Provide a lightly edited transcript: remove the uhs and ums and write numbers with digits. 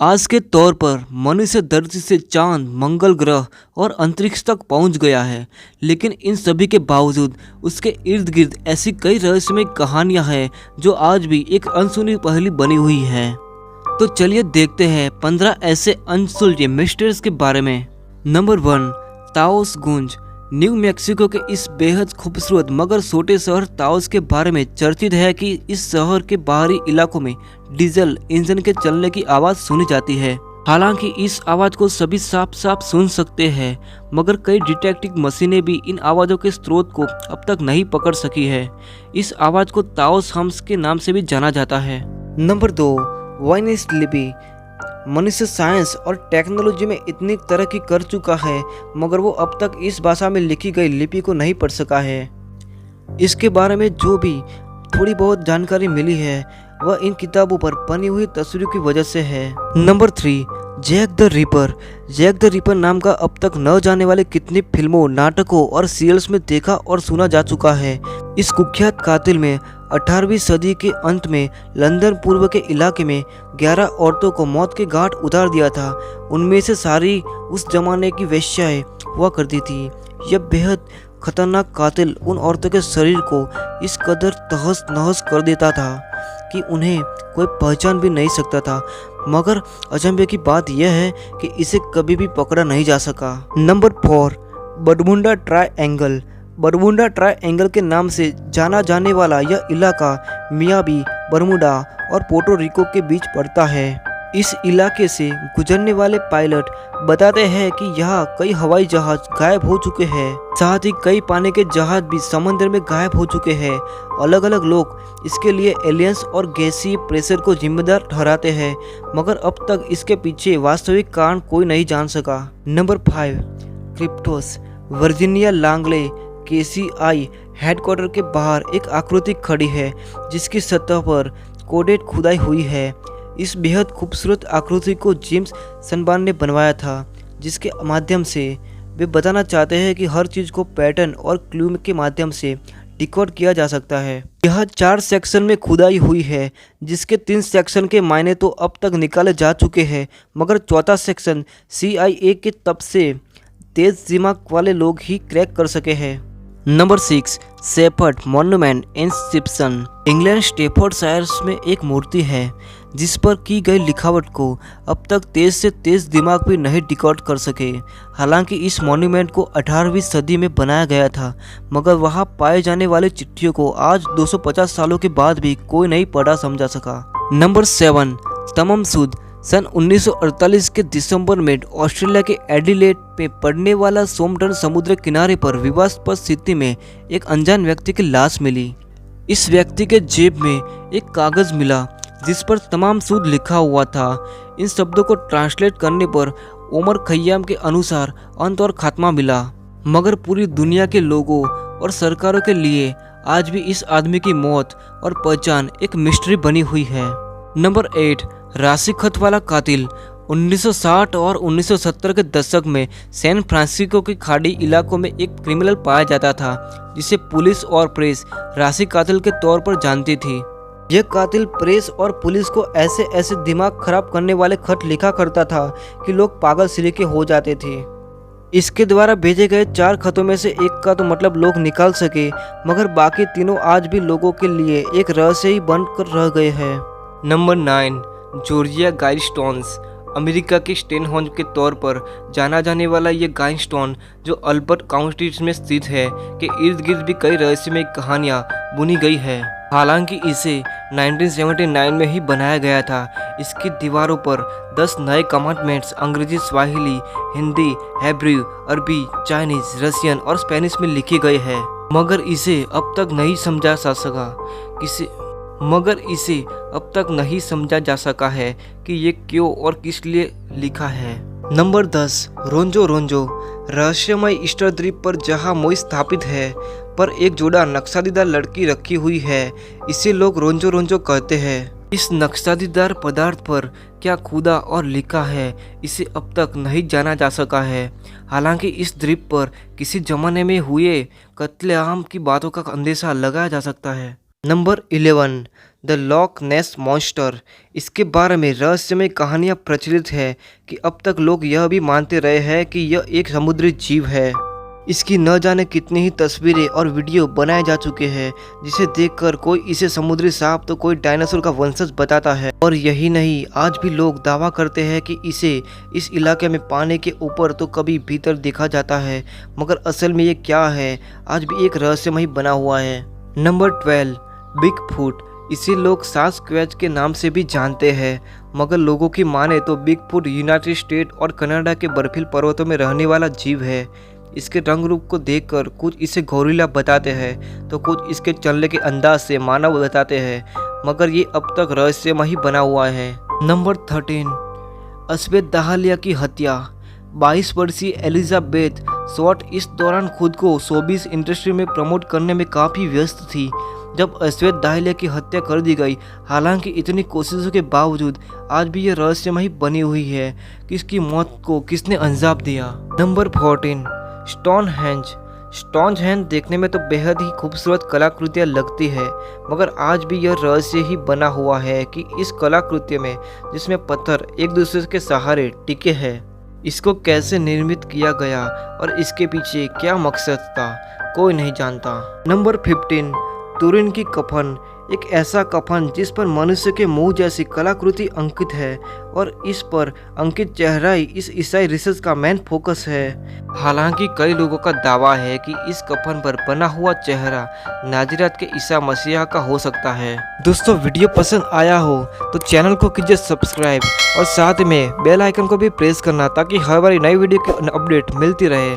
आज के तौर पर मनुष्य धरती से चांद, मंगल ग्रह और अंतरिक्ष तक पहुंच गया है, लेकिन इन सभी के बावजूद उसके इर्द गिर्द ऐसी कई रहस्यमय कहानियां हैं जो आज भी एक अनसुनी पहेली बनी हुई है। तो चलिए देखते हैं 15 ऐसे अनसुलझे मिस्ट्रीज के बारे में। नंबर 1, ताओस गूंज। न्यू मैक्सिको के इस बेहद खूबसूरत मगर छोटे शहर ताओस के बारे में चर्चित है कि इस शहर के बाहरी इलाकों में डीजल इंजन के चलने की आवाज सुनी जाती है। हालांकि इस आवाज को सभी साफ साफ सुन सकते हैं, मगर कई डिटेक्टिव मशीनें भी इन आवाजों के स्रोत को अब तक नहीं पकड़ सकी है। इस आवाज को ताओस हम्स के नाम से भी जाना जाता है। नंबर 2, वाइनिस लिपि। मनुष्य साइंस और टेक्नोलॉजी में इतनी तरक्की कर चुका है, मगर वो अब तक इस भाषा में लिखी गई लिपि को नहीं पढ़ सका है। इसके बारे में जो भी थोड़ी बहुत जानकारी मिली है वह इन किताबों पर बनी हुई तस्वीरों की वजह से है। Number 3, Jack the Ripper. Jack the Ripper नाम का अब तक न जाने वाले कितनी फिल्मों, नाटकों और सीरियल्स में देखा और सुना जा चुका है। इस कुख्यात कातिल में 18वीं सदी के अंत में लंदन पूर्व के इलाके में 11 औरतों को मौत के घाट उतार दिया था। उनमें से सारी उस जमाने की वेश्याएं हुआ करती थी। यह बेहद खतरनाक कातिल उन औरतों के शरीर को इस कदर तहस नहस कर देता था कि उन्हें कोई पहचान भी नहीं सकता था। मगर अचंभे की बात यह है कि इसे कभी भी पकड़ा नहीं जा सका। Number 4, Bermuda triangle. Bermuda triangle के नाम से जाना जाने वाला यह इलाका मियामी, बरमुडा और पोर्टो रिको के बीच पड़ता है। इस इलाके से गुजरने वाले पायलट बताते हैं कि यहाँ कई हवाई जहाज गायब हो चुके हैं, साथ ही कई पानी के जहाज भी समंदर में गायब हो चुके हैं। अलग अलग लोग इसके लिए एलियंस और गैसीय प्रेशर को जिम्मेदार ठहराते हैं, मगर अब तक इसके पीछे वास्तविक कारण कोई नहीं जान सका। Number 5, Kryptos. Virginia Langley KCI headquarter के बाहर एक आकृति खड़ी है जिसकी सतह पर कोडेड खुदाई हुई है। इस बेहद खूबसूरत आकृति को जेम्स सनबार्न ने बनवाया था, जिसके माध्यम से वे बताना चाहते हैं कि हर चीज़ को पैटर्न और क्लू के माध्यम से डिकोड किया जा सकता है। यह 4 सेक्शन में खुदाई हुई है, जिसके 3 सेक्शन के मायने तो अब तक निकाले जा चुके हैं, मगर चौथा सेक्शन CIA के तब से तेज दिमाग वाले लोग ही क्रैक कर सके हैं। Number 6, Shepherd monument inscription. England Staffordshire में एक मूर्ति है जिस पर की गई लिखावट को अब तक तेज से तेज दिमाग भी नहीं डिकोड कर सके। हालांकि इस मॉन्यूमेंट को 18वीं सदी में बनाया गया था, मगर वहां पाए जाने वाली चिट्ठियों को आज 250 सालों के बाद भी कोई नहीं पढ़ा समझा सका। नंबर 7, तमम सूद। सन 1948 के दिसंबर में ऑस्ट्रेलिया के एडिलेड में पड़ने वाला सोमटन समुद्र किनारे पर विवादास्पद स्थिति में एक अनजान व्यक्ति की लाश मिली। इस व्यक्ति के जेब में एक कागज मिला जिस पर तमाम सूद लिखा हुआ था। इन शब्दों को ट्रांसलेट करने पर उमर खय्याम के अनुसार अंत और खात्मा मिला, मगर पूरी दुनिया के लोगों और सरकारों के लिए आज भी इस आदमी की मौत और पहचान एक मिस्ट्री बनी हुई है। नंबर 8, राशि खत वाला कातिल। 1960 और 1970 के दशक में सैन फ्रांसिस्को की खाड़ी इलाकों में एक क्रिमिनल पाया जाता था जिसे पुलिस और प्रेस राशि कातिल के तौर पर जानती थी। यह कातिल प्रेस और पुलिस को ऐसे ऐसे दिमाग खराब करने वाले खत लिखा करता था कि लोग पागल सिरे हो जाते थे। इसके द्वारा भेजे गए 4 खतों में से एक का तो मतलब लोग निकाल सके, मगर बाकी तीनों आज भी लोगों के लिए एक रहस्य ही बन कर रह गए हैं। Number 9, Georgia Guidestones. अमेरिका के स्टोनहेंज के तौर पर जाना जाने वाला ये गाइडस्टोन, जो अल्बर्ट काउंटी में स्थित है, के इर्द गिर्द भी कई रहस्यमय कहानियाँ बुनी गई है। हालांकि इसे 1979 में ही बनाया गया था। इसकी दीवारों पर 10 नए कमांडमेंट्स अंग्रेजी, स्वाहिली, हिंदी, हिब्रू, अरबी, चाइनीज, रशियन और स्पेनिश में लिखे गए हैं, मगर इसे अब तक नहीं समझा जा सका है कि ये क्यों और किस लिए लिखा है। नंबर 10, रोंजो रोंजो। रहस्यमय ईस्टर द्वीप पर जहां मोई स्थापित है, पर एक जोड़ा नक्शादीदार लड़की रखी हुई है। इसे लोग रोंजो रोंजो कहते हैं। इस नक्शादीदार पदार्थ पर क्या खुदा और लिखा है, इसे अब तक नहीं जाना जा सका है। हालांकि इस द्वीप पर किसी जमाने में हुए कत्लेआम की बातों का अंदेशा लगाया जा सकता है। Number 11, the Loch Ness monster. इसके बारे में रहस्यमय कहानियाँ प्रचलित है कि अब तक लोग यह भी मानते रहे हैं कि यह एक समुद्री जीव है। इसकी न जाने कितनी ही तस्वीरें और वीडियो बनाए जा चुके हैं, जिसे देखकर कोई इसे समुद्री सांप तो कोई डायनासोर का वंशज बताता है। और यही नहीं, आज भी लोग दावा करते हैं कि इसे इस इलाके में पानी के ऊपर तो कभी भीतर देखा जाता है, मगर असल में ये क्या है आज भी एक रहस्यमय बना हुआ है। Number 12, big foot. इसे लोग सास्क्वैच के नाम से भी जानते हैं, मगर लोगों की माने तो बिग फुट यूनाइटेड स्टेट और कनाडा के बर्फीले पर्वतों में रहने वाला जीव है। इसके रंग रूप को देखकर कुछ इसे गोरिल्ला बताते हैं तो कुछ इसके चलने के अंदाज से मानव बताते हैं, मगर ये अब तक रहस्यमय बना हुआ है। नंबर 13, अस्वेद दहालिया की हत्या। 22 वर्षीय एलिजाबेथ शॉर्ट इस दौरान खुद को शोबिस इंडस्ट्री में प्रमोट करने में काफ़ी व्यस्त थी जब अस्वेद दाहिलिया की हत्या कर दी गई। हालांकि इतनी कोशिशों के बावजूद आज भी यह रहस्यमय बनी हुई है कि इसकी मौत को किसने अंजाम दिया। Number 14, Stonehenge. स्टोनहेंज देखने में तो बेहद ही खूबसूरत कलाकृतियाँ लगती है, मगर आज भी यह रहस्य ही बना हुआ है कि इस कलाकृति में जिसमें पत्थर एक दूसरे के सहारे टिके हैं, इसको कैसे निर्मित किया गया और इसके पीछे क्या मकसद था, कोई नहीं जानता। नंबर 15, तुरिन की कफन। एक ऐसा कफन जिस पर मनुष्य के मुंह जैसी कलाकृति अंकित है और इस पर अंकित चेहरा ही इस ईसाई रिसर्च का मेन फोकस है। हालांकि कई लोगों का दावा है कि इस कफन पर बना हुआ चेहरा नाजरत के ईसा मसीहा का हो सकता है। दोस्तों, वीडियो पसंद आया हो तो चैनल को कीजिए सब्सक्राइब और साथ में बेल आइकन को भी प्रेस करना ताकि हर बार नई वीडियो की अपडेट मिलती रहे।